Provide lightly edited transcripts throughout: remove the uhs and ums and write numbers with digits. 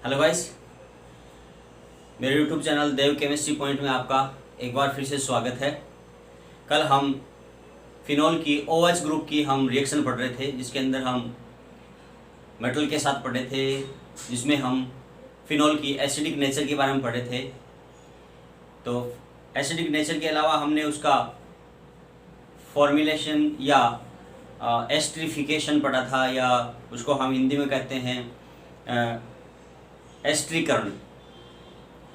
Hello guys, मेरे YouTube channel देव chemistry point में आपका एक बार फिर से स्वागत है। कल हम फिनॉल की OH ग्रुप की हम रिएक्शन पढ़ रहे थे, जिसके अंदर हम मेटल के साथ पढ़े थे, जिसमें हम फिनॉल की एसिडिक नेचर के बारे में पढ़े थे। तो एसिडिक नेचर के अलावा हमने उसका फॉर्मुलेशन या एस्ट्रिफिकेशन पढ़ा था, या उसको हम हिंदी में कहते हैं एस्ट्रीकरण।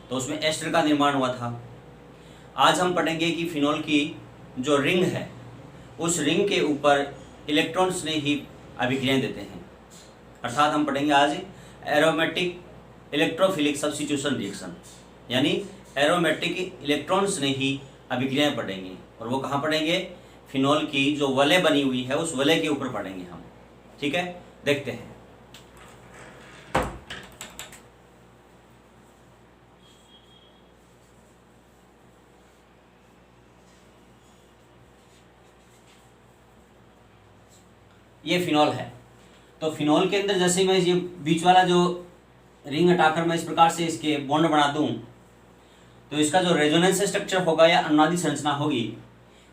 तो उसमें एस्टर का निर्माण हुआ था। आज हम पढ़ेंगे कि फिनॉल की जो रिंग है, उस रिंग के ऊपर इलेक्ट्रॉन्स ने ही अभिक्रियाएं देते हैं। अर्थात हम पढ़ेंगे आज एरोमेटिक इलेक्ट्रोफिलिक सब्स्टिट्यूशन रिएक्शन, यानी एरोमेटिक इलेक्ट्रॉन्स ने ही अभिक्रियाएं पढ़ेंगे। और वो कहाँ पढ़ेंगे? फिनॉल की जो वलय बनी हुई है, उस वलय के ऊपर पढ़ेंगे हम। ठीक है, देखते हैं। ये फिनॉल है। तो फिनॉल के अंदर जैसे मैं ये बीच वाला जो रिंग हटाकर मैं इस प्रकार से इसके बॉन्ड बना दूं, तो इसका जो रेजोनेंस स्ट्रक्चर होगा या अनुनादी संरचना होगी,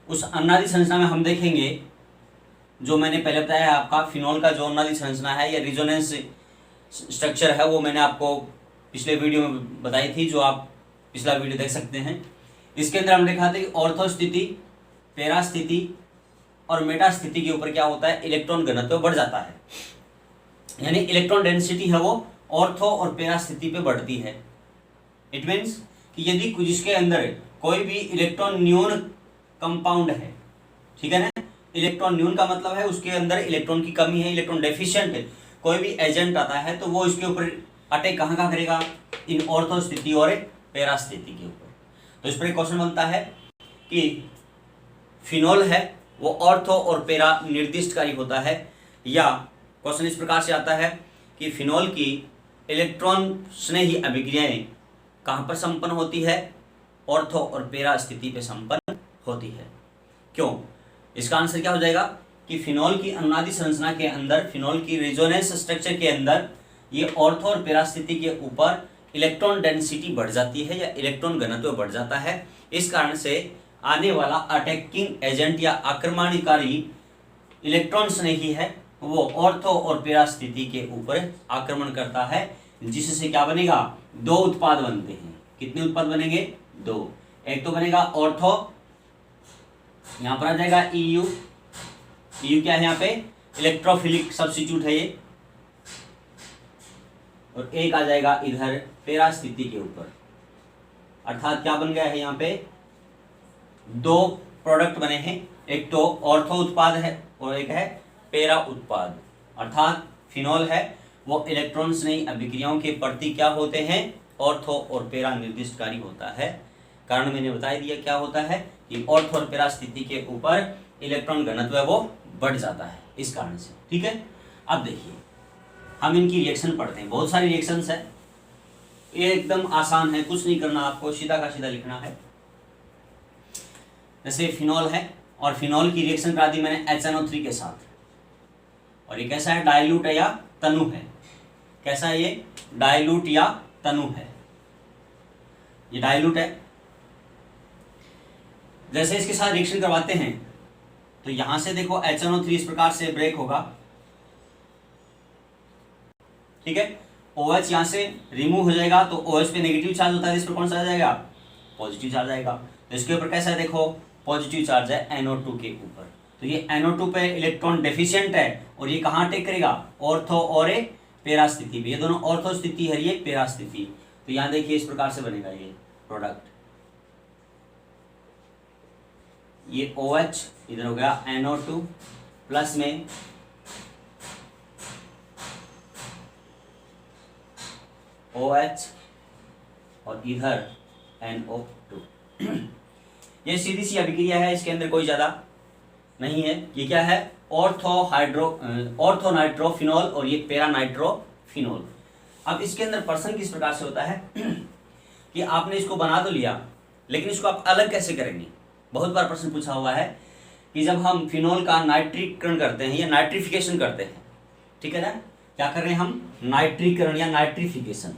उस अनुनादी संरचना में हम देखेंगे, जो मैंने पहले बताया है आपका, फिनॉल का जो अनुनादी संरचना है या रेजोनेंस स्ट्रक्चर है, वो मैंने आपको पिछले वीडियो में बताई थी, जो आप पिछला वीडियो देख सकते हैं। इसके अंदर हम देखा था कि ऑर्थो स्थिति, पैरा स्थिति और मेटा स्थिति के ऊपर क्या होता है? इलेक्ट्रॉन घनत्व बढ़ जाता है, यानी इलेक्ट्रॉन डेंसिटी है वो ऑर्थो और पैरा स्थिति पे बढ़ती है। इट मीन्स कि यदि जिसके अंदर कोई भी इलेक्ट्रॉन न्यून कंपाउंड है, ठीक है ना, इलेक्ट्रॉन न्यून का मतलब है उसके अंदर इलेक्ट्रॉन की कमी है, इलेक्ट्रॉन डेफिशिएंट है, कोई भी एजेंट आता है तो वो इसके ऊपर अटैक कहाँ करेगा? इन ऑर्थो स्थिति और पैरा स्थिति के ऊपर। तो इस पर एक क्वेश्चन बनता है कि फिनॉल है वो ऑर्थो और पैरा निर्दिष्टकारी होता है, या क्वेश्चन इस प्रकार से आता है कि फिनॉल की इलेक्ट्रॉन स्नेही अभिक्रियाएं कहाँ पर संपन्न होती है? ऑर्थो और पैरा स्थिति पे संपन्न होती है। क्यों? इसका आंसर क्या हो जाएगा कि फिनॉल की अनुनादी संरचना के अंदर, फिनॉल की रेजोनेंस स्ट्रक्चर के अंदर ये ऑर्थो और पैरा स्थिति के ऊपर इलेक्ट्रॉन डेंसिटी बढ़ जाती है या इलेक्ट्रॉन घनत्व बढ़ जाता है। इस कारण से आने वाला अटैकिंग एजेंट या आक्रमणकारी इलेक्ट्रॉन्स ने ही है, वो ऑर्थो और पैरा स्थिति के ऊपर आक्रमण करता है, जिससे क्या बनेगा? दो उत्पाद बनते हैं। कितने उत्पाद बनेंगे? दो। एक तो बनेगा ऑर्थो, यहां पर आ जाएगा EU। EU क्या है? यहाँ पे इलेक्ट्रोफिलिक सब्स्टिट्यूट है ये। और एक आ जाएगा इधर पैरा स्थिति के ऊपर। अर्थात क्या बन गया है? यहाँ पे दो प्रोडक्ट बने हैं, एक तो ऑर्थो उत्पाद है और एक है पैरा उत्पाद। अर्थात फिनॉल है वो इलेक्ट्रॉन्स नहीं अभिक्रियाओं के प्रति क्या होते हैं? ऑर्थो और पैरा निर्दिष्टकारी होता है। कारण मैंने बता दिया क्या होता है कि ऑर्थो और पैरा स्थिति के ऊपर इलेक्ट्रॉन घनत्व वो बढ़ जाता है, इस कारण से। ठीक है, अब देखिए हम इनकी रिएक्शन पढ़ते हैं। बहुत सारी रिएक्शंस है, ये एकदम आसान है, कुछ नहीं करना, आपको सीधा का सीधा लिखना है। जैसे फिनॉल है और फिनॉल की रिएक्शन करा दी मैंने HNO3 के साथ, और ये कैसा है? डाइल्यूट है या तनु है? कैसा है ये? डाइल्यूट या तनु है। ये डाइल्यूट है। जैसे इसके साथ रिएक्शन करवाते हैं तो यहां से देखो HNO3 इस प्रकार से ब्रेक होगा, ठीक है। OH यहां से रिमूव हो जाएगा तो OH पे नेगेटिव चार्ज होता है, इस पर कौन सा आ जाएगा? पॉजिटिव चार्ज आएगा। तो इसके ऊपर कैसा है? देखो पॉजिटिव चार्ज है NO2 के ऊपर। तो ये NO2 पे इलेक्ट्रॉन डेफिशिएंट है, और ये कहाँ अटैक करेगा? ऑर्थो और पैरा स्थिति पे। ये दोनों ऑर्थो स्थिति है, ये पैरा स्थिति। तो यहाँ देखिए इस प्रकार से बनेगा ये प्रोडक्ट। ये OH इधर हो गया NO2 प्लस में OH और इधर NO2। ये सीधी सी अभिक्रिया है, इसके अंदर कोई ज्यादा नहीं है। ये क्या है? ऑर्थो नाइट्रोफिनॉल और ये पैरा नाइट्रोफिनॉल। अब इसके अंदर पर्सन किस प्रकार से होता है कि आपने इसको बना तो लिया, लेकिन इसको आप अलग कैसे करेंगे? बहुत बार प्रश्न पूछा हुआ है कि जब हम फिनॉल का नाइट्रीकरण करते हैं या नाइट्रिफिकेशन करते हैं, ठीक है ना, क्या कर रहे हैं हम, नाइट्रीकरण या नाइट्रिफिकेशन।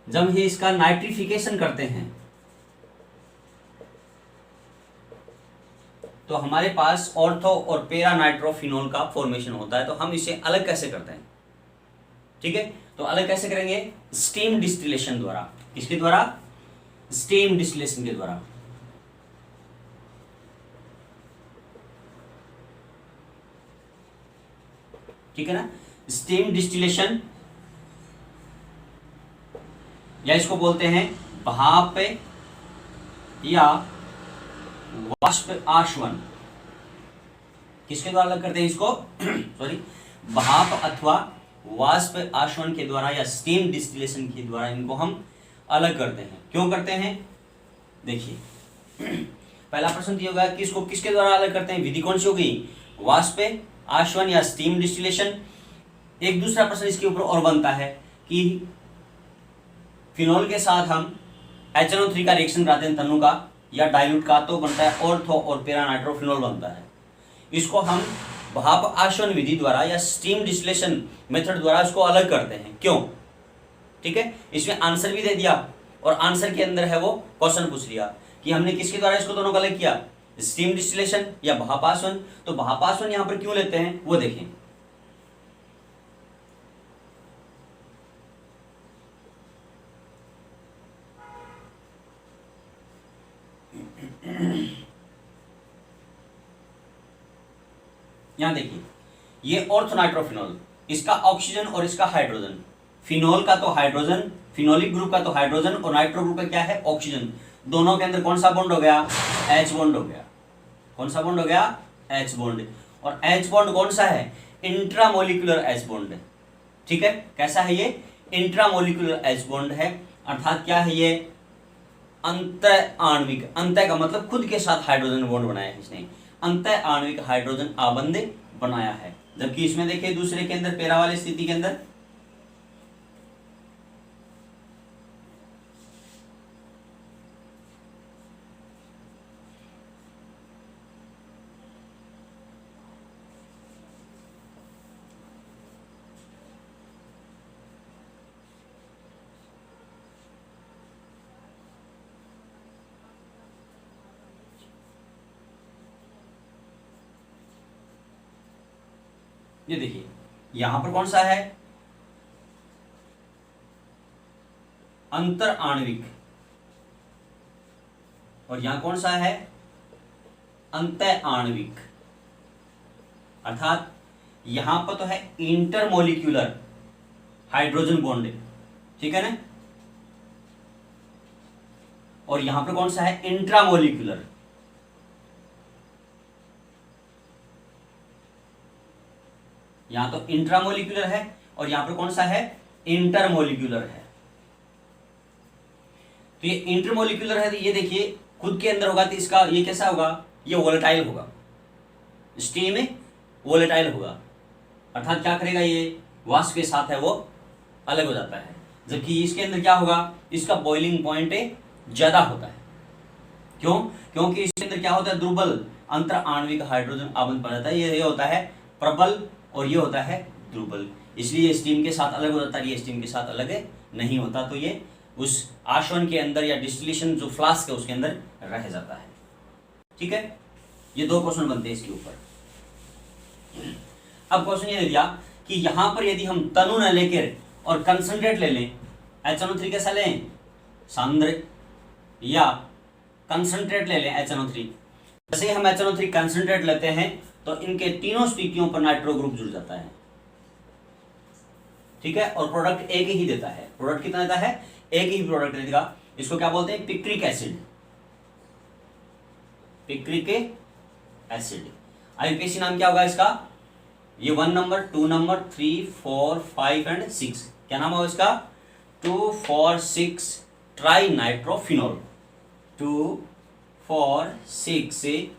जब हम इसका नाइट्रिफिकेशन करते हैं तो हमारे पास ऑर्थो और पेरा नाइट्रोफिनोल का फॉर्मेशन होता है। तो हम इसे अलग कैसे करते हैं, ठीक है, तो अलग कैसे करेंगे, स्टीम डिस्टिलेशन द्वारा। किसके द्वारा, स्टीम डिस्टिलेशन के द्वारा। ठीक है ना, स्टीम डिस्टिलेशन, या इसको बोलते हैं भाप या वाष्प आश्वन। किसके द्वारा अलग करते हैं इसको सॉरी, भाप अथवा वाष्प आश्वन के द्वारा या स्टीम डिस्टिलेशन के द्वारा इनको हम अलग करते हैं। क्यों करते हैं, देखिए पहला प्रश्न ये होगा कि इसको किसके द्वारा अलग करते हैं, विधि कौन सी होगी, वाष्प आश्वन या स्टीम डिस्टिलेशन। एक दूसरा प्रश्न इसके ऊपर और बनता है कि फिनोल के साथ हम HNO3 का रिएक्शन कराते हैं तनु का या डाइल्यूट का, तो बनता है ऑर्थो और पेरा नाइट्रोफिनोल बनता है। इसको हम भाप आश्वन विधि द्वारा या स्टीम डिस्टिलेशन मेथड द्वारा इसको अलग करते हैं। क्यों, ठीक है, इसमें आंसर भी दे दिया और आंसर के अंदर है वो क्वेश्चन पूछ लिया कि हमने किसके द्वारा इसको दोनों का अलग किया, स्टीम डिस्टिलेशन या भाप आश्वन। तो भाप आश्वन यहां पर क्यों लेते हैं वो देखें। यहां देखिए, ये ऑर्थोनाइट्रोफिनोल, इसका ऑक्सीजन और इसका हाइड्रोजन। फिनोल का तो हाइड्रोजन, फिनोलिक ग्रुप का तो हाइड्रोजन और नाइट्रो ग्रुप का क्या है, ऑक्सीजन। दोनों के अंदर कौन सा बॉन्ड हो गया, H बॉन्ड हो गया। कौन सा बॉन्ड हो गया, H बॉन्ड। और H बॉन्ड कौन सा है, इंट्रामोलिकुलर H बॉन्ड। ठीक है, कैसा है ये, इंट्रामोलिकुलर H बॉन्ड है। अर्थात क्या है ये, अंत आणविक, अंत का मतलब खुद के साथ हाइड्रोजन बॉन्ड बनाया है इसने, अंत आणविक हाइड्रोजन आबंध बनाया है। जबकि इसमें देखिए दूसरे के अंदर, पेरा वाली स्थिति के अंदर ये देखिए यहां पर कौन सा है, अंतर आणविक, और यहां कौन सा है, अंत आणविक। अर्थात यहां पर तो है इंटरमोलिक्यूलर हाइड्रोजन बॉन्ड, ठीक है ना, और यहां पर कौन सा है, इंट्रामोलिक्यूलर। यहां तो इंट्रामोलिक्यूलर है और यहां पर कौन सा है, इंटरमोलिक्यूलर है। तो ये इंटरमोलिक्यूलर है, तो ये देखिए खुद के अंदर होगा तो इसका ये कैसा होगा, ये वोलेटाइल होगा, स्टीम में वोलेटाइल होगा। अर्थात क्या करेगा, ये वाष्प के साथ है वो अलग हो जाता है। जबकि इसके अंदर क्या होगा, इसका बॉइलिंग पॉइंट ज्यादा होता है। क्यों, क्योंकि इसके अंदर क्या होता है, दुर्बल अंतर आणविक हाइड्रोजन आबंध पाया जाता है। ये होता है प्रबल और ये होता है दुर्बल, इसलिए स्टीम के साथ अलग हो जाता है, ये स्टीम के साथ अलग नहीं होता। तो ये उस आश्वन के अंदर या डिस्टिलेशन जो फ्लास्क है उसके अंदर रह जाता है। ठीक है, ये दो क्वेश्चन बनते हैं इसके ऊपर। अब क्वेश्चन ये दे दिया कि यहां पर यदि हम तनु न लेकर और कंसंट्रेट ले लें, HNO3 कैसा लें, सांद्र, या कंसंट्रेट ले लें HNO3। जैसे हम HNO3 कंसंट्रेट लेते हैं तो इनके तीनों स्थितियों पर नाइट्रो ग्रुप जुड़ जाता है। ठीक है, और प्रोडक्ट एक ही देता है। प्रोडक्ट कितना देता है, एक ही प्रोडक्ट देगा। इसको क्या बोलते हैं, picric acid. Picric acid. IUPAC नाम क्या होगा इसका, ये 1 नंबर, 2 नंबर, 3, 4, 5 एंड 6। क्या नाम होगा इसका, 2,4,6 ट्राई नाइट्रोफिनोल। 2,4,6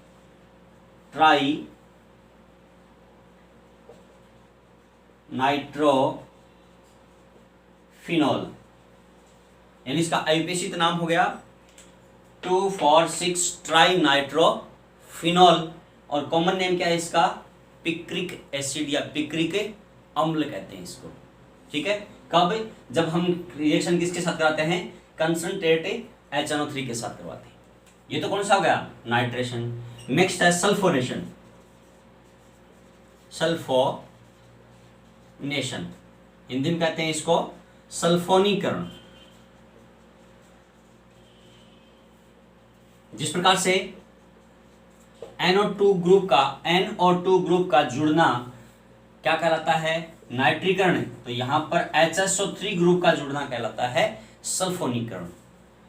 ट्राई नाइट्रोफिनोल, यानी इसका आईयूपीएसी नाम हो गया 2,4,6 ट्राई नाइट्रोफिनोल। और कॉमन नेम क्या है इसका, पिक्रिक एसिड या पिक्रिक अम्ल कहते हैं इसको। ठीक है, कब? जब हम रिएक्शन किसके साथ कराते हैं? कंसंट्रेट HNO3 के साथ करवाते हैं। ये तो कौन सा हो गया? नाइट्रेशन। नेक्स्ट है सल्फोनेशन। सल्फोनेशन हिंदी में कहते हैं इसको सल्फोनीकरण। जिस प्रकार से NO2 ग्रुप का जुड़ना क्या कहलाता है? नाइट्रीकरण। तो यहां पर HSO3 ग्रुप का जुड़ना कहलाता है सल्फोनीकरण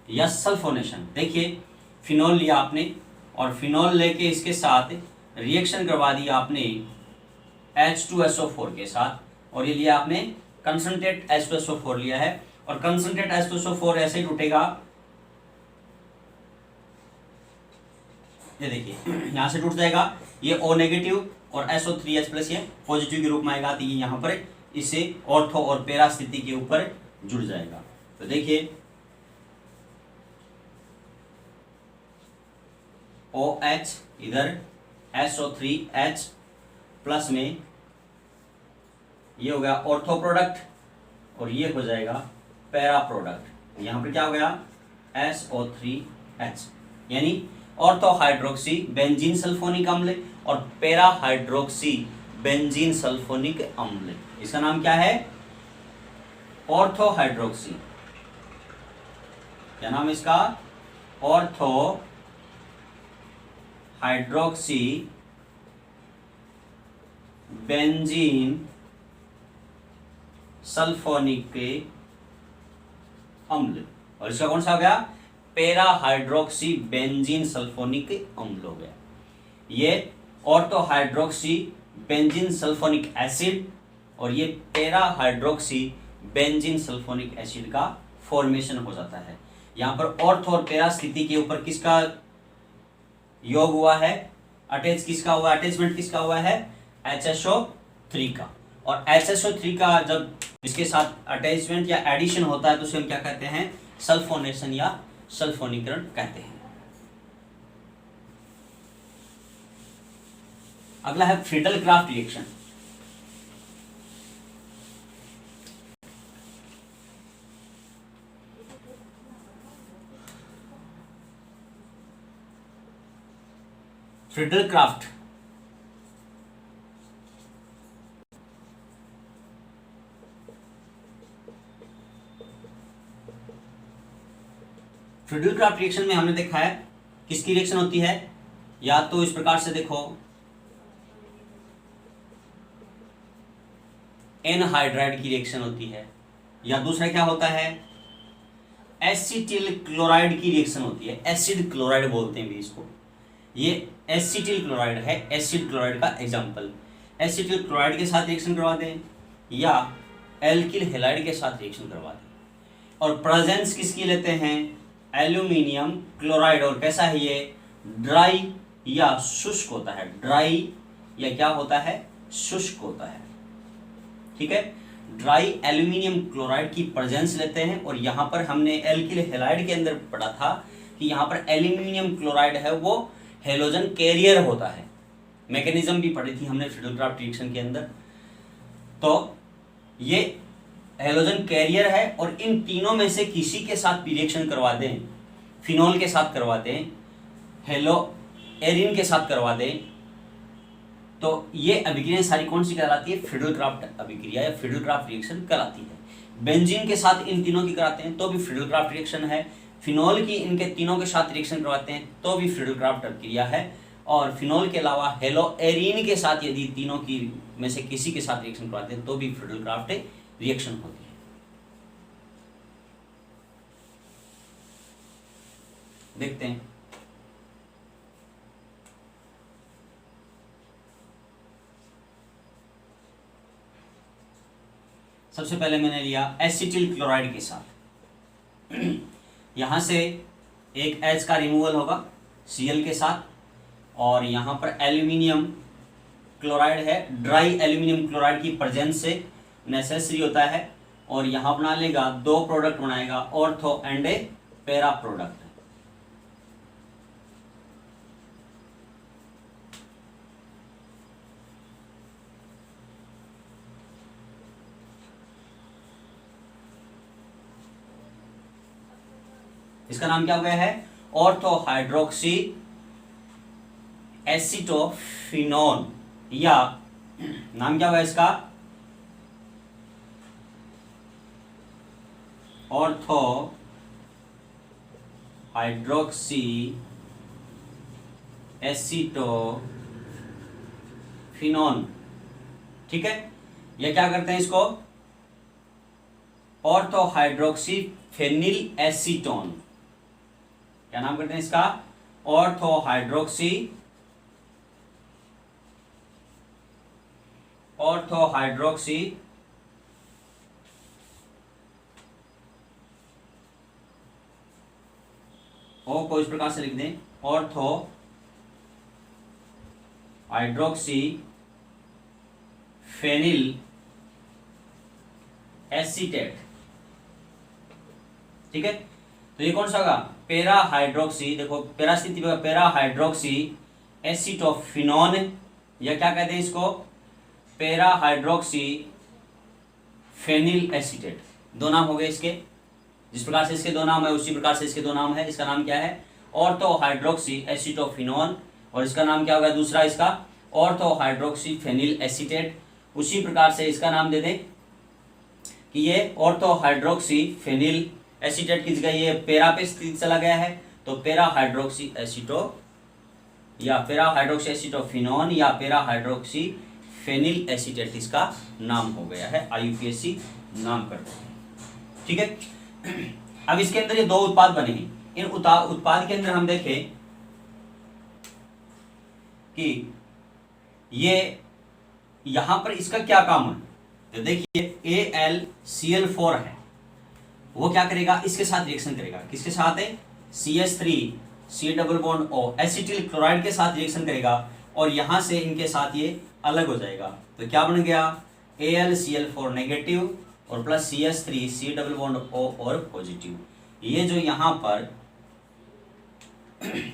या सल्फोनेशन। देखिए, फिनॉल लिया आपने और फिनॉल लेके इसके साथ रिएक्शन करवा दिया आपने H2SO4 के साथ, और ये लिया आपने कंसंट्रेट H2SO4 लिया है, और कंसंट्रेट H2SO4 ऐसे ही टूटेगा। ये देखिए, यहां से टूट जाएगा, ये O नेगेटिव और SO3H प्लस ये पॉजिटिव के रूप में आएगा। तो ये यहाँ पर इसे ऑर्थो और पैरा स्थिति के ऊपर जुड़ जाएगा। तो देखिए, OH इधर SO3H प्लस में ये हो गया ऑर्थो प्रोडक्ट, और ये हो जाएगा पैरा प्रोडक्ट। यहाँ पर क्या हो गया? SO3H, यानी ऑर्थो हाइड्रोक्सी बेंजीन सल्फोनिक अम्ल और पैरा हाइड्रोक्सी बेंजीन सल्फोनिक अम्ल। इसका नाम क्या है? Ortho hydroxy. क्या नाम है इसका? ऑर्थो हाइड्रोक्सी बेंजीन सल्फोनिक अम्ल। और इसका कौन सा हो गया? पैरा हाइड्रोक्सी बेंजीन सल्फोनिक अम्ल हो गया। ये ortho hydroxy benzene sulphonic acid और ये para hydroxy benzene sulphonic acid का फॉर्मेशन हो जाता है। यहाँ पर ऑर्थो और पैरा स्थिति के ऊपर किसका योग हुआ है? किसका हुआ? अटैचमेंट किसका हुआ है? HSO3 का। और HSO3 का जब इसके साथ अटैचमेंट या एडिशन होता है तो उसे हम क्या कहते हैं? सल्फोनेशन या सल्फोनीकरण कहते हैं। अगला है Friedel craft reaction. Friedel craft Friedel craft reaction में हमने देखा है किसकी रिएक्शन होती है? या तो इस प्रकार से देखो, एनहाइड्राइड की रिएक्शन होती है, या दूसरा क्या होता है? एसिटिल क्लोराइड की रिएक्शन होती है। एसिड क्लोराइड बोलते हैं भी इसको। ये एसिटिल क्लोराइड है, एसिड क्लोराइड का एग्जांपल। एसिटिल क्लोराइड के साथ रिएक्शन करवा दें या एल्किल हैलाइड के साथ रिएक्शन करवा दें। और प्रेजेंस किसकी लेते हैं? Aluminium chloride. और कैसा है ये? ड्राई या शुष्क होता है। ड्राई या क्या होता है? शुष्क होता है। ठीक है, ड्राई एल्यूमिनियम क्लोराइड की प्रेजेंस लेते हैं। और यहां पर हमने एल्किल हैलाइड के अंदर पढ़ा था कि यहां पर एल्यूमिनियम क्लोराइड है वो हेलोजन कैरियर होता है। मैकेनिज्म भी पढ़ी थी हमने फ्रीडल क्राफ्ट रिएक्शन के अंदर। तो ये हेलोजन कैरियर है, और इन तीनों में से किसी के साथ भी रिएक्शन करवा दें, फिनॉल के साथ करवा दें, हेलो एरिन के साथ करवा दें, तो ये अभिक्रिया सारी कौन सी कहलाती है? फ्रीडल क्राफ्ट अभिक्रिया या फ्रीडल क्राफ्ट रिएक्शन कहलाती है। बेंजीन के साथ इन तीनों की कराते हैं तो भी फ्रीडल क्राफ्ट रिएक्शन है। फिनॉल की इनके तीनों के साथ रिएक्शन करवाते हैं तो भी फ्रीडल क्राफ्ट अभिक्रिया है। और फिनॉल के अलावा हेलो एरिन के साथ यदि तीनों की में से किसी के साथ रिएक्शन करवाते हैं तो भी फ्रीडल क्राफ्ट रिएक्शन होती है। देखते हैं। सबसे पहले मैंने लिया एसिटिल क्लोराइड के साथ। यहां से एक H का रिमूवल होगा Cl के साथ, और यहां पर एल्यूमिनियम क्लोराइड है। ड्राई एल्यूमिनियम क्लोराइड की प्रेजेंस से नेसेसरी होता है, और यहां बना लेगा दो प्रोडक्ट बनाएगा, ortho and A para product. इसका नाम क्या हो गया है? ऑर्थो हाइड्रोक्सी एसिटोफिनोन, या नाम क्या होगा इसका? Ortho hydroxy acetophenone. ठीक है, ये क्या करते हैं इसको? Ortho hydroxy phenyl acetone. क्या नाम करते हैं इसका? ऑर्थो हाइड्रोक्सी ओ को इस प्रकार से लिख दें, ऑर्थो हाइड्रोक्सी फेनिल एसीटेट। ठीक है, तो ये कौन सा होगा? पेरा हाइड्रोक्सी, देखो पेरा स्थिति में पेरा हाइड्रोक्सी एसिटोफिनोन, या क्या कहते हैं इसको? पेरा हाइड्रोक्सी फेनिल एसीटेट। दो नाम हो गए इसके, जिस प्रकार से इसके दो नाम है उसी प्रकार से इसके दो नाम है। इसका नाम क्या है? ऑर्थो हाइड्रोक्सी एसिटोफिनोन, और इसका नाम क्या होगा दूसरा इसका? Ortho hydroxy phenyl acetate. उसी प्रकार से इसका नाम दे दें कि ये ऑर्थो हाइड्रोक्सी फेनिल एसीटेट की जगह ये पेरा पे स्थित चला गया है, तो पेरा हाइड्रोक्सी एसीटो या पेरा हाइड्रोक्सी एसिटोफिनोन या पेरा हाइड्रोक्सी फेनिल एसीटेट इसका नाम हो गया है, IUPAC नाम करते हैं। ठीक है, अब इसके अंदर ये दो उत्पाद बने हैं। इन उत्पाद के अंदर हम देखें कि ये यहां पर इसका क्या काम है, तो देखिए AlCl4 है, वो क्या करेगा? इसके साथ रिएक्शन करेगा। किसके साथ है? CH3 double bond O acetyl chloride के साथ रिएक्शन करेगा, और यहां से इनके साथ ये अलग हो जाएगा। तो क्या बन गया? AlCl4 नेगेटिव और plus CH3 double bond O और पॉजिटिव। ये जो यहां पर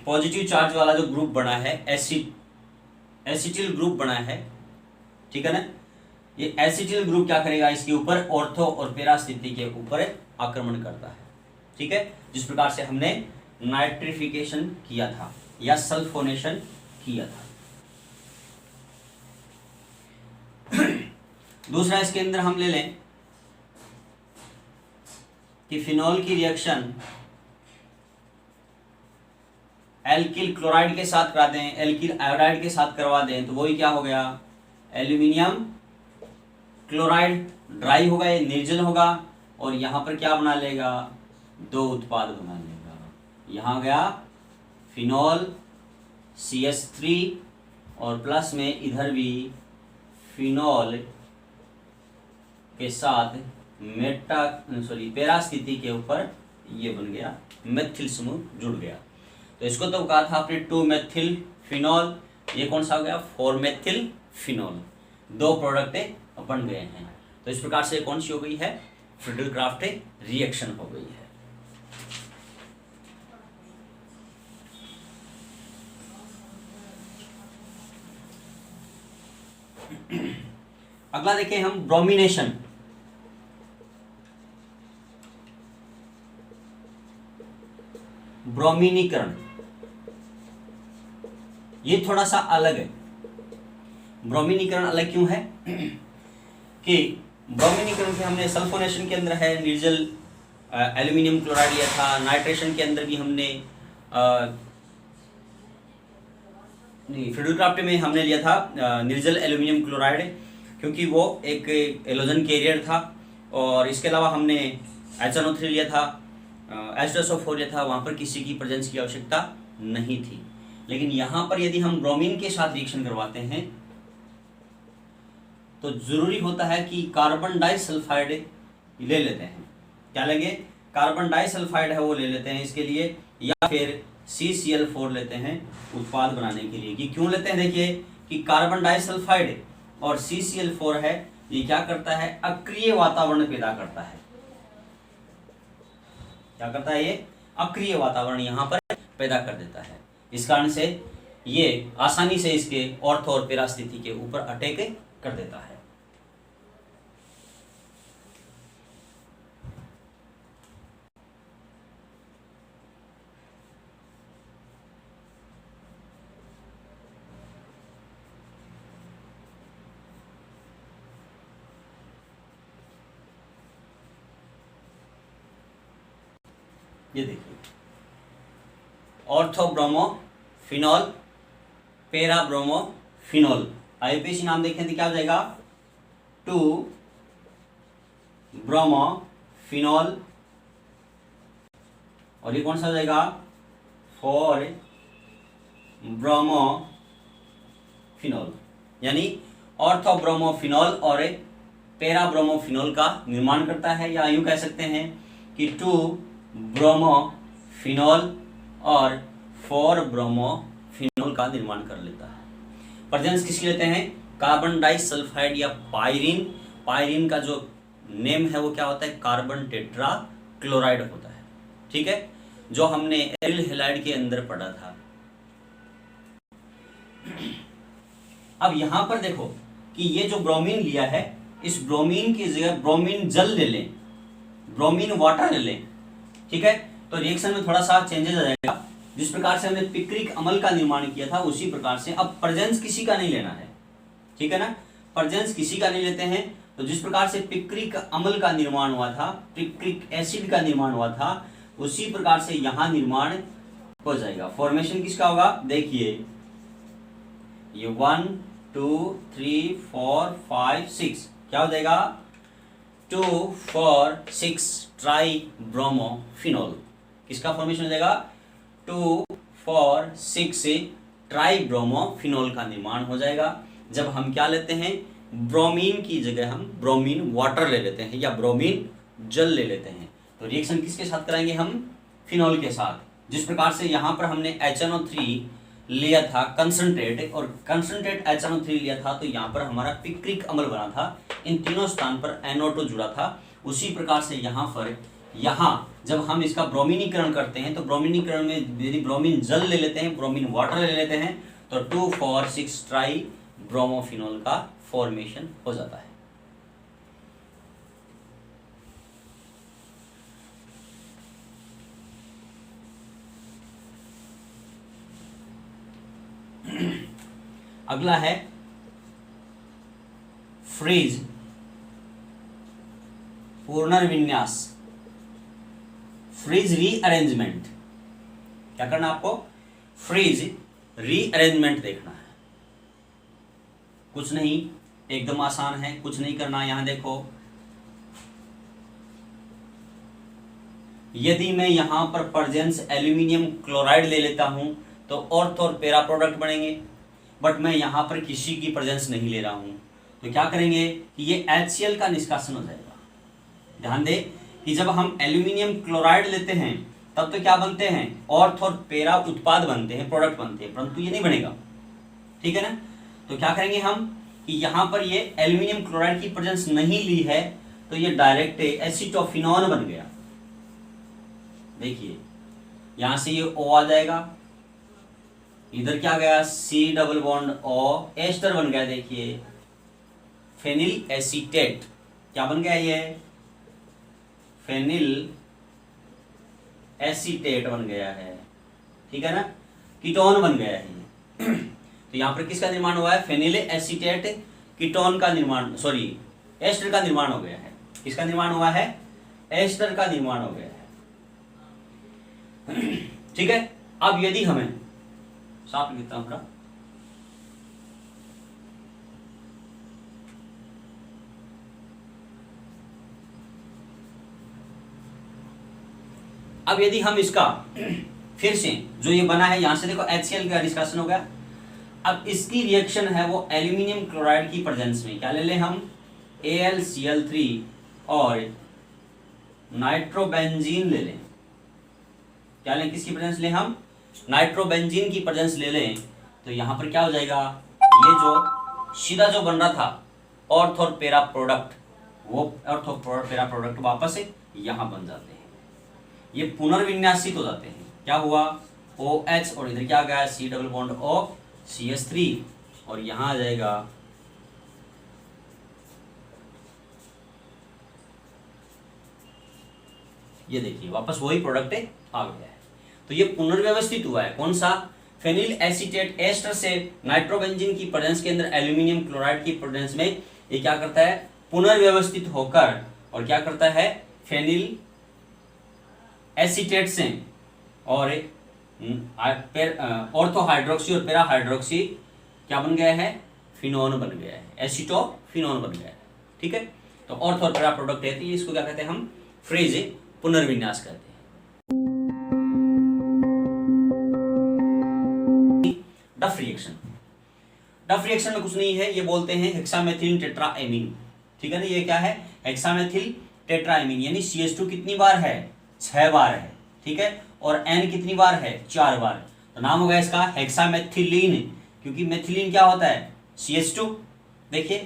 पॉजिटिव चार्ज वाला जो ग्रुप बना है, एसिटिल ग्रुप बना है, ठीक है ना, ये एसिटिल ग्रुप क्या करेगा? इसके ऊपर ऑर्थो और पेरा स्थिति के ऊपर आक्रमण करता है। ठीक है, जिस प्रकार से हमने नाइट्रिफिकेशन किया था या सल्फोनेशन किया था। दूसरा इसके अंदर हम ले लें कि फिनॉल की रिएक्शन एल्किल क्लोराइड के साथ करा दें, एल्किल आयोडाइड के साथ करवा दें, तो वही क्या हो गया? एल्यूमिनियम क्लोराइड ड्राई होगा, ये निर्जल होगा, और यहां पर क्या बना लेगा? दो उत्पाद बना लेगा। यहां गया फिनॉल CH3 और प्लस में इधर भी फिनॉल के साथ पेरा स्थिति के ऊपर ये बन गया मेथिल समूह जुड़ गया। तो इसको तो कहा था आपने 2-मेथिल फिनॉल, ये कौन सा हो गया? 4-मेथिल फिनॉल। दो प्रोडक्ट बन गए हैं। तो इस प्रकार से कौन सी हो गई है? फ्रीडल-क्राफ्ट रिएक्शन हो गई है। अगला देखें हम ब्रोमिनेशन। ब्रोमीनीकरण, ये थोड़ा सा अलग है। ब्रोमीनीकरण अलग क्यों है? कि ब्रोमीनीकरण के हमने सल्फोनेशन के अंदर है निर्जल एल्यूमिनियम क्लोराइड लिया था, नाइट्रेशन के अंदर भी हमने फ्रीडल-क्राफ्ट में हमने लिया था निर्जल एल्यूमिनियम क्लोराइड, क्योंकि वो एक एलोजन कैरियर था। और इसके अलावा हमने HNO3 लिया था, H2SO4 लिया था, वहाँ पर किसी की प्रेजेंस की आवश्यकता नहीं थी। लेकिन यहाँ पर यदि हम ब्रोमीन के साथ रिएक्शन करवाते हैं तो जरूरी होता है कि कार्बन डाइसल्फाइड ले लेते हैं। क्या लेंगे? कार्बन डाइसल्फाइड है वो ले लेते हैं इसके लिए, या फिर CCl4 लेते हैं उत्पाद बनाने के लिए। कि क्यों लेते हैं? देखिए कि कार्बन डाइसल्फाइड और CCl4 है, ये क्या करता है? अक्रिय वातावरण पैदा करता है। क्या करता है? ये अक्रिय वातावरण यहाँ पर पैदा कर देता है। इस कारण से ये आसानी से इसके ऑर्थो और पेरा स्थिति के ऊपर अटैक कर देता है। ये देखिए, ऑर्थोब्रोमोफिनॉल, पैराब्रोमोफिनॉल। आईयूपीएसी नाम देखें तो क्या हो जाएगा, 2 ब्रोमोफिनॉल, और ये कौन सा हो जाएगा, 4 ब्रोमोफिनॉल। यानी ऑर्थोब्रोमोफिनॉल और पैराब्रोमोफिनॉल का निर्माण करता है, या यूं कह सकते हैं कि 2 ब्रोमोफिनॉल और 4 ब्रोमोफिनॉल का निर्माण कर लेता है। प्रेजेंस किसकी लेते हैं, कार्बन डाइसल्फाइड या पायरीन। पायरीन का जो नेम है वो क्या होता है, कार्बन टेट्रा क्लोराइड होता है। ठीक है, जो हमने एरिल हैलाइड के अंदर पढ़ा था। अब यहां पर देखो कि ये जो ब्रोमीन लिया है, इस ब्रोमीन की जगह ब्रोमीन जल ले लें, ब्रोमीन वाटर ले लें। ठीक है, तो रिएक्शन में थोड़ा सा चेंजेस आ जाएगा। जिस प्रकार से हमने पिक्रिक अम्ल का निर्माण किया था उसी प्रकार से अब प्रेजेंस किसी का नहीं लेना है। ठीक है ना, प्रेजेंस किसी का नहीं लेते हैं। तो जिस प्रकार से पिक्रिक अम्ल का निर्माण हुआ था, पिक्रिक एसिड का निर्माण हुआ था, उसी प्रकार से यहां निर्माण हो जाएगा। फॉर्मेशन किसका होगा, देखिए ये 1 2 3 4 5 6 क्या हो जाएगा, 2 4 6 ट्राई ब्रोमोफिनॉल। किसका फॉर्मेशन हो जाएगा, 2 4 6 ट्राई ब्रोमोफिनॉल का निर्माण हो जाएगा। जब हम क्या लेते हैं, ब्रोमीन की जगह हम ब्रोमीन वाटर ले लेते हैं या ब्रोमीन जल ले लेते हैं। तो रिएक्शन किसके साथ कराएंगे हम, फिनॉल के साथ। जिस प्रकार से यहाँ पर हमने HNO3 लिया था कंसंट्रेट, और कंसंट्रेट HNO3 लिया था, तो यहाँ पर हमारा पिक्रिक अम्ल बना था। इन तीनों स्थान पर NO2 जुड़ा था। उसी प्रकार से यहाँ जब हम इसका ब्रोमीनीकरण करते हैं, तो ब्रोमीनीकरण में यदि ब्रोमीन जल ले लेते हैं, ब्रोमीन वाटर ले लेते हैं, तो 2 4 6 ट्राई ब्रोमोफिनॉल का फॉर्मेशन हो जाता है। अगला है फ्रीज पुनर्विन्यास, फ्रीज रीअरेंजमेंट। क्या करना आपको, फ्रीज रीअरेंजमेंट देखना है। कुछ नहीं, एकदम आसान है, कुछ नहीं करना। यहां देखो, यदि मैं यहां पर प्रेजेंस एल्यूमिनियम क्लोराइड ले लेता हूं तो ऑर्थ और पैरा प्रोडक्ट बनेंगे, बट मैं यहां पर किसी की प्रेजेंस नहीं ले रहा हूं, तो क्या करेंगे कि ये HCl का निष्कासन हो जाएगा। ध्यान दे कि जब हम एल्यूमिनियम क्लोराइड लेते हैं तब तो क्या बनते हैं, ऑर्थ और पैरा उत्पाद बनते हैं, प्रोडक्ट बनते हैं, परंतु ये नहीं बनेगा। ठीक है ना, तो क्या करेंगे हम कि यहाँ पर ये एल्यूमिनियम क्लोराइड की प्रेजेंस नहीं ली है, तो ये डायरेक्ट एसीटोफिनॉन बन गया। देखिए यहां से ये O आ जाएगा, इधर क्या गया, C double bond O, ester बन गया। देखिए फेनिल एसीटेट क्या बन गया, ये फेनिल एसीटेट बन गया है। ठीक है ना, कीटोन बन गया है ये। तो यहाँ पर किसका निर्माण हुआ है, फेनिल एसीटेट कीटोन का निर्माण, सॉरी एस्टर का निर्माण हो गया है। किसका निर्माण हुआ है, एस्टर का निर्माण हो गया है। ठीक है, अब यदि हमें साफ लिखता हूं, अब यदि हम इसका फिर से जो ये बना है, यहां से देखो HCl का डिस्कशन हो गया। अब इसकी रिएक्शन है वो एल्यूमिनियम क्लोराइड की प्रेजेंस में क्या ले लें हम, AlCl3 और नाइट्रोबेंजीन ले लें। क्या लें, किसकी प्रेजेंस लें हम, नाइट्रोबेंजीन की प्रेजेंस ले लें। तो यहां पर क्या हो जाएगा, ये जो सीधा जो बन रहा था ऑर्थ और पैरा प्रोडक्ट, वो ऑर्थ और पैरा प्रोडक्ट वापस यहां बन जाते हैं, ये पुनर्विन्यासित हो जाते हैं। क्या हुआ, OH और इधर क्या आ गया, C double bond O CH3, और यहां आ जाएगा ये देखिए वापस वही प्रोडक्ट आ गया है। तो ये पुनर्व्यवस्थित हुआ है, कौन सा, फेनिल एसीटेट एस्टर से नाइट्रोबेंजीन की प्रेजेंस के अंदर एल्यूमिनियम क्लोराइड की प्रेजेंस में ये क्या करता है, पुनर्व्यवस्थित होकर और क्या करता है, फेनिल एसीटेट से और ऑर्थो हाइड्रोक्सी और पेरा हाइड्रोक्सी क्या बन गया है, फिनोन बन गया है, एसीटोफिनोन बन गया है। ठीक है, तो ऑर्थो और पेरा प्रोडक्ट है, तो इसको क्या कहते हैं हम, फ्रेज पुनर्विन्यास कहते हैं। डफ रिएक्शन, डफ रिएक्शन में कुछ नहीं है, ये बोलते हैं हेक्सामेथिल टेट्राएमीन। ठीक है ना, ये क्या है, हेक्सामेथिल टेट्राएमीन, यानी CH2 कितनी बार है, 6 बार है। ठीक है, और N कितनी बार है, 4 बार। तो नाम होगा इसका हेक्सामेथिलीन, क्योंकि मेथिलीन क्या होता है, CH2। देखिए,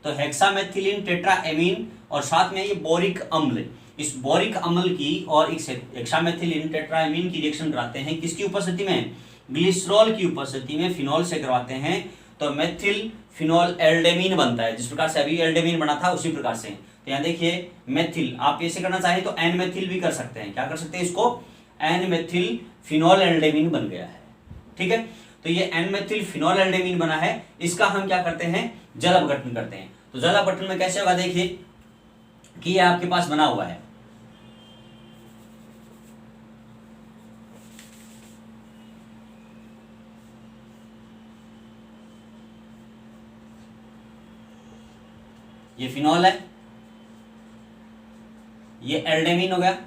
तो हेक्सामेथिलीन टेट्राएमीन और साथ में ये बोरिक अम्ल, इस बोरिक अम्ल की और इस हेक्सामेथिलीन टेट्राएमीन की रिएक्शन कराते हैं किसकी उपस्थिति में, ग्लिसरॉल की उपस्थिति में फिनॉल से करवाते हैं, तो मेथिल फिनॉल एल्डेमीन बनता है। जिस प्रकार से अभी एल्डेमीन बना था उसी प्रकार से। तो यहाँ देखिए मेथिल, आप ऐसे करना चाहें तो एन मेथिल भी कर सकते हैं। क्या कर सकते हैं इसको, एन मेथिल फिनॉल एल्डेमीन बन गया है। ठीक है, तो ये एन मेथिल फिनॉल एल्डेमीन बना है, इसका हम क्या करते हैं, जल अपघटन करते हैं। तो जल अपघटन में कैसे होगा, देखिए कि ये आपके पास बना हुआ है, ये फिनॉल है, ये एल्डेमीन हो गया।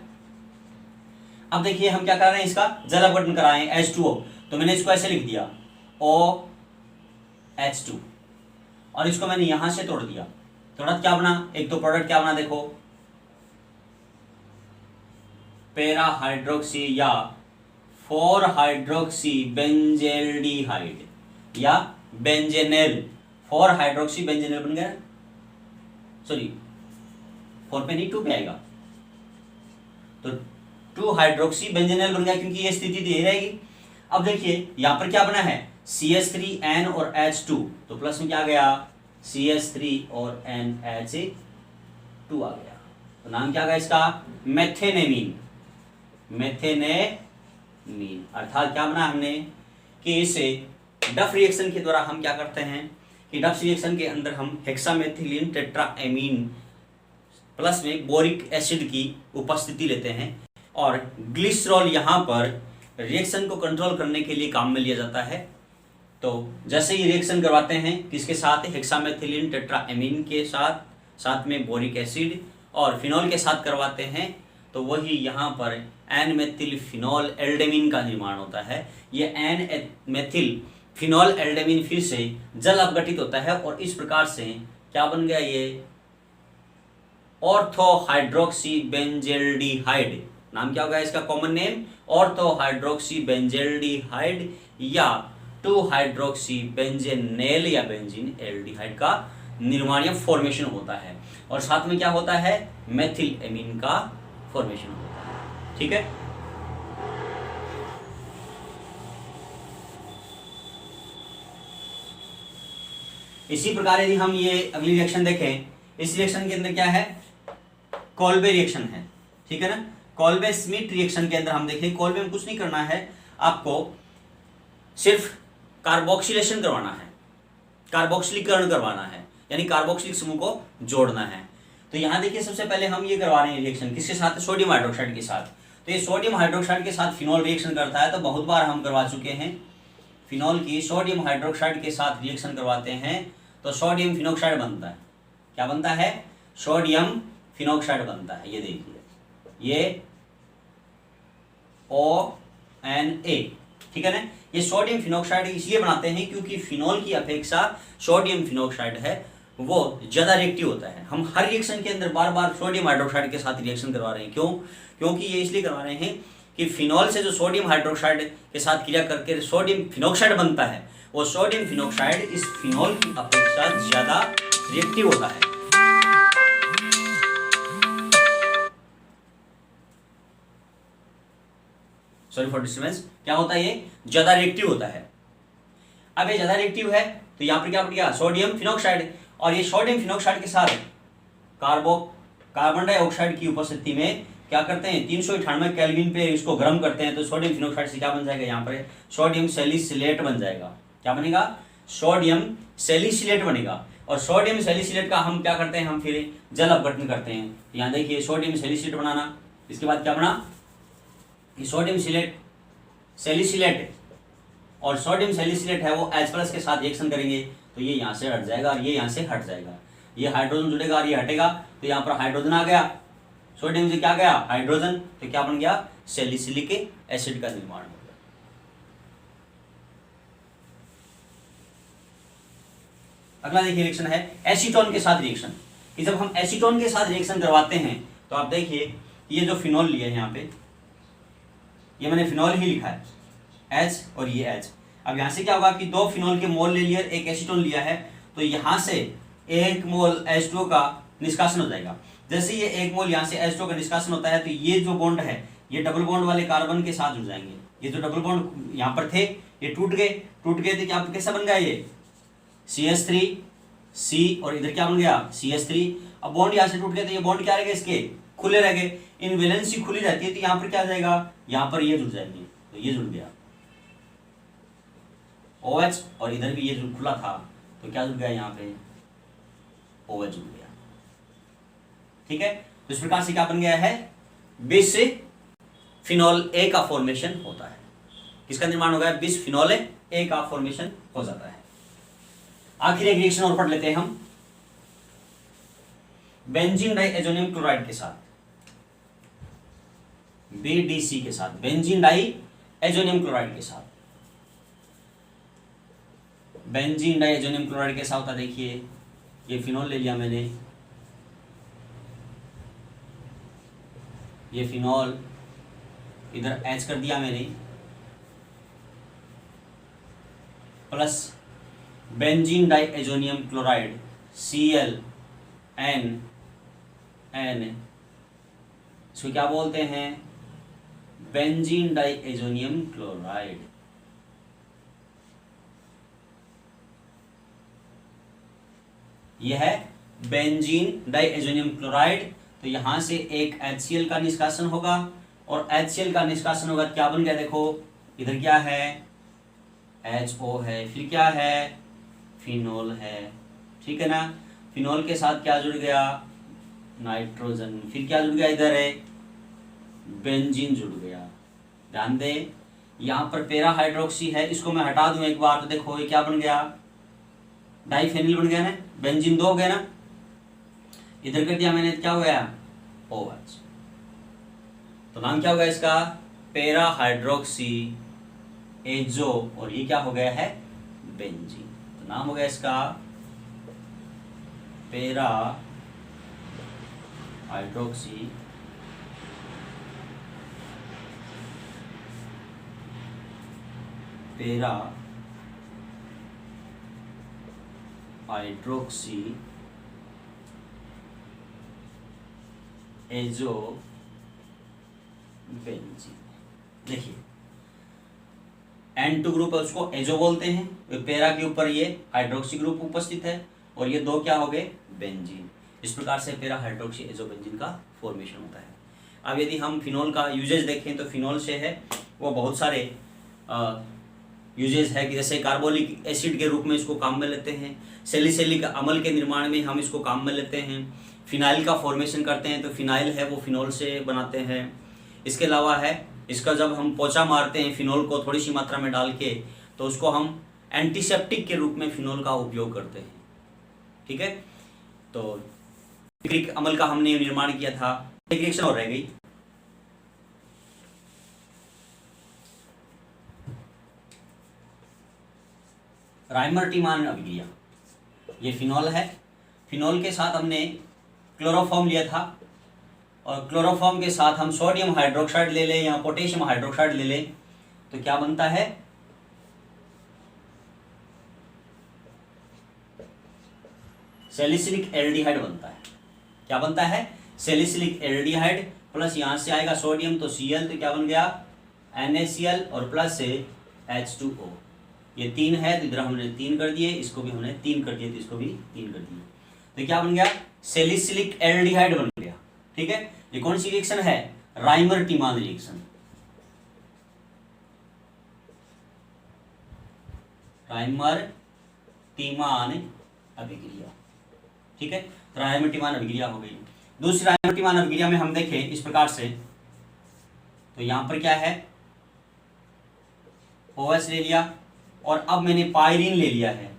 अब देखिए हम क्या कर रहे हैं, इसका जल अपघटन करा रहे हैं, H2O। तो मैंने इसको ऐसे लिख दिया OH2 और इसको मैंने यहां से तोड़ दिया। थोड़ा क्या बना, एक तो प्रोडक्ट क्या बना, देखो पेरा हाइड्रोक्सी या 4 हाइड्रोक्सी बेंजेल्डिहाइड या बेंजेनेल, 4 हाइड्रोक्सी बेंजेनेल बन गया। सॉरी 4 पे नहीं, 2 पे आएगा, तो 2 हाइड्रोक्सी बेंजेनेल बन गया, क्योंकि ये स्थिति दे रहेगी। अब देखिए यहां पर क्या बना है, CH3N और H2, तो प्लस में क्या आ गया, CH3 और NH2 आ गया। तो नाम क्या आ गया इसका, मेथेनेमीन, मेथेनेमीन। अर्थात क्या बना हमने कि इसे डफ रिएक्शन के द्वारा हम क्या करते हैं कि डफ रिएक्शन के अंदर हम हेक्सामेथिलीन टेट्राएमीन प्लस में बोरिक एसिड की उपस्थिति लेते हैं और ग्लिसरॉल यहाँ पर रिएक्शन को कंट्रोल करने के लिए काम में लिया जाता है। तो जैसे ही रिएक्शन करवाते हैं किसके साथ, हेक्सामेथिलीन टेट्राएमीन के साथ, साथ में बोरिक एसिड और फिनॉल के साथ करवाते हैं, तो वही यहाँ पर एन मेथिल फिनॉल एल्डेमीन का निर्माण होता है। ये एन मेथिल फिनॉल एल्डेमीन फिर से जल अपघटित होता है और इस प्रकार से क्या बन गया, ये ऑर्थो हाइड्रोक्सी बेंजेल्डिहाइड। नाम क्या होगा इसका common name, ortho hydroxy benzaldehyde या 2 हाइड्रोक्सी बेंजेनेल या बेंजीन एल्डिहाइड का निर्माण या फॉर्मेशन होता है। और साथ में क्या होता है, मेथिल एमीन का फॉर्मेशन होता है। ठीक है, इसी प्रकार यदि हम ये अगली रिएक्शन देखें, इस रिएक्शन के अंदर क्या है, कॉल्बे रिएक्शन है। ठीक है ना, कॉल्बे स्मिथ रिएक्शन के अंदर हम देखें, कॉल्बे में कुछ नहीं करना है, आपको सिर्फ कार्बोक्सिलेशन करवाना है, कार्बोक्सिलीकरण करवाना है, यानी कार्बोक्सिलिक समूह को जोड़ना है। तो यहाँ देखिए सबसे पहले हम ये करवा रहे हैं रिएक्शन किसके साथ, सोडियम हाइड्रोक्साइड के साथ। तो ये सोडियम हाइड्रोक्साइड के साथ फिनॉल रिएक्शन करता है, तो बहुत बार हम करवा चुके हैं, फिनॉल की सोडियम हाइड्रोक्साइड के साथ रिएक्शन करवाते हैं तो सोडियम फिनोक्साइड बनता है। क्या बनता है, सोडियम फिनोक्साइड बनता है। ये देखिए, ये ONA, ठीक है ना। ये सोडियम फिनोक्साइड इसलिए बनाते हैं क्योंकि फिनॉल की अपेक्षा सोडियम फिनोक्साइड है वो ज़्यादा रिएक्टिव होता है। हम हर रिएक्शन के अंदर बार बार सोडियम हाइड्रोक्साइड के साथ रिएक्शन करवा रहे हैं। क्यों? क्योंकि ये इसलिए करवा रहे हैं कि फिनॉल से जो सोडियम हाइड्रोक्साइड के साथ क्रिया करके सोडियम फिनोक्साइड बनता है, वो सोडियम फिनोक्साइड इस फिनॉल की अपेक्षा ज़्यादा रिएक्टिव होता है। Sorry for disturbance. क्या होता है, ये ज़्यादा रिएक्टिव होता है। अब ये ज़्यादा रिएक्टिव है तो यहाँ पर क्या बढ़ गया, सोडियम फिनोक्साइड, और ये सोडियम फिनोक्साइड के साथ कार्बन डाइऑक्साइड की उपस्थिति में क्या करते हैं, 398 केल्विन पे इसको गर्म करते हैं तो सोडियम फिनोक्साइड से क्या बन जाएगा, यहाँ पर सोडियम सैलिसिलेट बन जाएगा। क्या बनेगा, सोडियम सैलिसिलेट बनेगा। और सोडियम सैलिसिलेट का हम क्या करते हैं, हम फिर जल अपघटन करते हैं। यहाँ देखिए सोडियम सैलिसिलेट बनाना, इसके बाद क्या बना, कि सोडियम सिलेट सैलिसिलेट और सोडियम सैलिसिलेट है वो H+ के साथ रिएक्शन करेंगे तो ये यहाँ से हट जाएगा और ये यहाँ से हट जाएगा, ये हाइड्रोजन जुड़ेगा और ये हटेगा, तो यहाँ पर हाइड्रोजन आ गया, सोडियम से क्या गया हाइड्रोजन, तो क्या बन गया सैलिसिलिक एसिड का निर्माण हो गया। अगला देखिए रिएक्शन है एसीटोन के साथ रिएक्शन, कि जब हम एसीटोन के साथ रिएक्शन करवाते हैं तो आप देखिए ये जो फिनॉल लिया है यहाँ पे, ये मैंने फिनॉल ही लिखा है H और ये H। अब यहाँ से क्या होगा कि 2 फिनॉल के मोल ले लिए, एक एसीटोन लिया है, तो यहाँ से 1 मोल H2 का निष्कासन हो जाएगा। जैसे ये 1 मोल यहाँ से H2 का निष्कासन होता है तो ये जो बॉन्ड है ये डबल बॉन्ड वाले कार्बन के साथ जुड़ जाएंगे। ये जो डबल बॉन्ड यहाँ पर थे ये टूट गए तो क्या कैसा बन गया ये CH3 C और इधर क्या बन गया CH3। अब बॉन्ड यहाँ से टूट गए तो ये बॉन्ड क्या रह गए इसके खुले रह गए, इन वैलेंसी खुली रहती है तो यहाँ पर क्या आ जाएगा, यहाँ पर ये जुड़ जाएंगे, तो ये जुड़ गया OH और इधर भी ये जो खुला था तो क्या जुड़ गया यहाँ पे OH जुड़ गया। ठीक है, तो इस प्रकार से क्या बन गया है बिस फिनॉल A का फॉर्मेशन होता है। किसका निर्माण हो गया बिस फिनॉल A का फॉर्मेशन हो जाता है। आखिर एक रिएक्शन और पढ़ लेते हैं हम बेंजीन डाइएजोनियम क्लोराइड के साथ, BDC के साथ, बेंजीन डाइएजोनियम क्लोराइड के साथ, बेंजीन डाइएजोनियम क्लोराइड के साथ होता देखिए ये फिनॉल ले लिया मैंने, ये फिनॉल इधर H कर दिया मैंने, plus benzene diazonium chloride ClN इसको क्या बोलते हैं बेंजीन डाइएजोनियम क्लोराइड। यह है बेंजीन डाइएजोनियम क्लोराइड। तो यहां से एक HCl का निष्कासन होगा और HCl का निष्कासन होगा, क्या बन गया देखो इधर क्या है HO है, फिर क्या है फिनॉल है। ठीक है ना, फिनॉल के साथ क्या जुड़ गया नाइट्रोजन, फिर क्या जुड़ गया इधर है बेंजीन जुड़ गया। ध्यान दे यहाँ पर पैरा हाइड्रोक्सी है, इसको मैं हटा दूं एक बार तो देखो ये क्या बन गया डाइफेनिल बन गया ना, बेंजीन 2 हो गया ना, इधर कर दिया मैंने क्या हो गया OH। तो नाम क्या हो गया इसका पैरा हाइड्रोक्सी एजो और ये क्या हो गया है बेंजीन। तो नाम हो गया इसका para hydroxy para hydroxy azo benzene. देखिए N2 ग्रुप है उसको एजो बोलते हैं, पैरा के ऊपर ये हाइड्रोक्सी ग्रुप उपस्थित है और ये 2 क्या हो गए बेंजीन। इस प्रकार से पैरा हाइड्रोक्सी एजो बेंजीन का फॉर्मेशन होता है। अब यदि हम फिनॉल का यूजेज देखें तो फिनॉल से है वो बहुत सारे यूजेज है कि जैसे कार्बोलिक एसिड के रूप में इसको काम में लेते हैं, सैलिसिलिक अम्ल के निर्माण में हम इसको काम में लेते हैं, फिनाइल का फॉर्मेशन करते हैं तो फिनाइल है वो फिनॉल से बनाते हैं। इसके अलावा है इसका जब हम पोछा मारते हैं फिनॉल को थोड़ी सी मात्रा में डाल के तो उसको हम एंटीसेप्टिक के रूप में फिनॉल का उपयोग करते हैं। ठीक है, तो ग्रीक अम्ल का हमने निर्माण किया था। एक रिएक्शन और रह गई राइमर-टीमान अभिक्रिया। ये फिनॉल है, फिनॉल के साथ हमने क्लोरोफॉर्म लिया था और क्लोरोफॉर्म के साथ हम सोडियम हाइड्रोक्साइड ले लें या पोटेशियम हाइड्रोक्साइड ले लें तो क्या बनता है सैलिसिलिक एल्डिहाइड बनता है। क्या बनता है सैलिसिलिक एल्डिहाइड, प्लस यहां से आएगा सोडियम तो Cl, तो क्या बन गया NaCl और प्लस से H2O। ये 3 है तो इधर हमने 3 कर दिए, इसको भी हमने 3 कर दिए तो इसको भी 3 कर दिए, तो क्या बन गया सैलिसिलिक एल्डिहाइड बन गया। ठीक है, ये कौन सी रिएक्शन है राइमर-टीमान रिएक्शन। राइमर-टीमान अभिक्रिया। ठीक है, तो राइमर-टीमान अभिक्रिया हो गई। दूसरी राइमर-टीमान अभिक्रिया में हम देखें इस प्रकार से तो यहाँ पर क्या है, OH ले लिया, और अब मैंने पायरीन ले लिया है,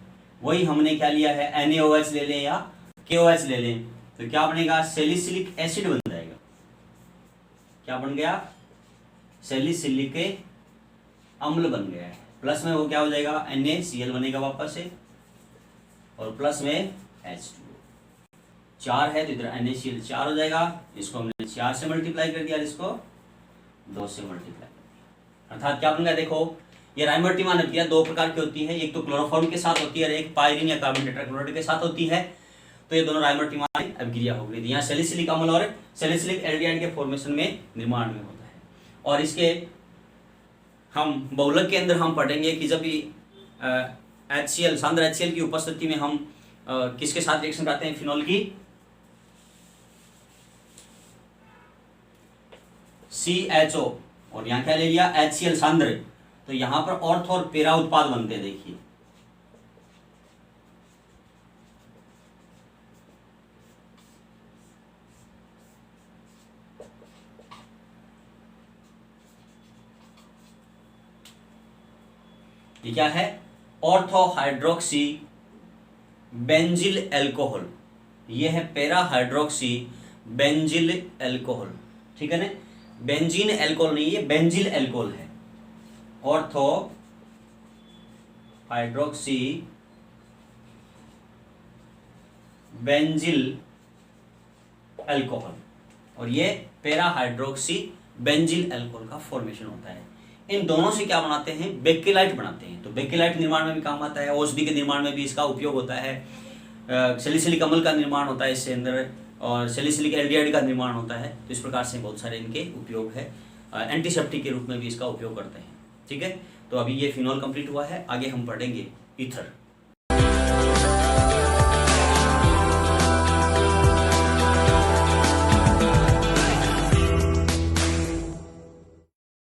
वही हमने क्या लिया है, NaOH ले लें या KOH ले लें, तो क्या बनेगा, सैलिसिलिक एसिड बन जाएगा। क्या बन गया, सैलिसिलिक अम्ल बन गया है। प्लस में वो क्या हो जाएगा, NaCl बनेगा वापस से, और प्लस में H2O, 4 है तो इधर NaCl 4 हो जाएगा, इसको हमने 4 से मल्टीप्लाई कर दिया और इसको 2 से मल्टीप्लाई कर दिया, अर्थात क्या बन गया, देखो ये राइमर्टिमान अभिक्रिया 2 प्रकार की होती है, एक तो क्लोरोफॉर्म के साथ होती है और एक पायरीन या कार्बन टेट्राक्लोराइड के साथ होती है। तो ये दोनों राइमर्टिमान अभिक्रिया हो गई। यहाँ सैलिसिलिक अम्ल और सैलिसिलिक एल्डिहाइड के फॉर्मेशन में निर्माण में होता है। और इसके हम बहुलक के अंदर हम पढ़ेंगे कि जब भी HCl सांद्र HCl की उपस्थिति में हम किसके साथ रिएक्शन कराते हैं, फिनॉल की CHO, और यहाँ क्या ले लिया, HCl सांद्र, तो यहाँ पर ऑर्थ और पेरा उत्पाद बनते हैं। देखिए ये क्या है, ऑर्थो हाइड्रोक्सी बेंजिल एल्कोहल, ये है पेरा हाइड्रोक्सी बेंजिल एल्कोहल, ठीक है ना, बेंजीन एल्कोहल नहीं, ये बेंजिल एल्कोहल है, ऑर्थो हाइड्रोक्सी बेंजिल एल्कोहल, और ये पेरा हाइड्रोक्सी बेंजिल एल्कोहल का फॉर्मेशन होता है। इन दोनों से क्या बनाते हैं, बेकेलाइट बनाते हैं। तो बेकेलाइट निर्माण में भी काम आता है, औषधि के निर्माण में भी इसका उपयोग होता है, सैलिसिलिक अम्ल का निर्माण होता है इससे अंदर, और सैलिसिलिक एल्डिहाइड का निर्माण होता है। तो इस प्रकार से बहुत सारे इनके उपयोग है, एंटीसेप्टिक के रूप में भी इसका उपयोग करते हैं। ठीक है, तो अभी ये फिनॉल कंप्लीट हुआ है, आगे हम पढ़ेंगे ईथर।